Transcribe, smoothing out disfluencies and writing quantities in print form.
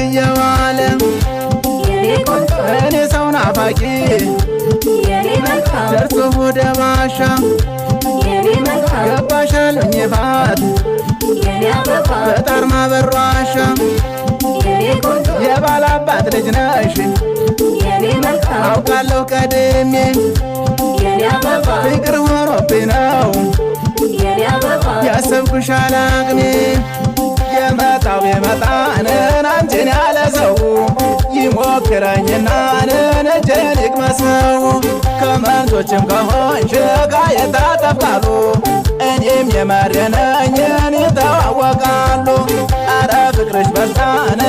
እየዋለ እኔ ሰው ናፋቂ ደርሶ ወደ ባሻ ገባሻሉኝ ባት በጣር ማበሯሻ የባላባት ልጅ ነሽ አውቃለሁ ቀድሜ ፍቅር ሆኖብኝ ነው ያሰብኩሽ አላቅሜ የመጣው የመጣንን አንቺን ያለ ሰው ይሞክረኝና እጄን ይቅመሰው ከመንቶችም ከሆንሽ ጋር የታጠፍቃሉ እኔም የመረነኝን ይተዋወቃሉ አረ ፍቅርሽ በዛን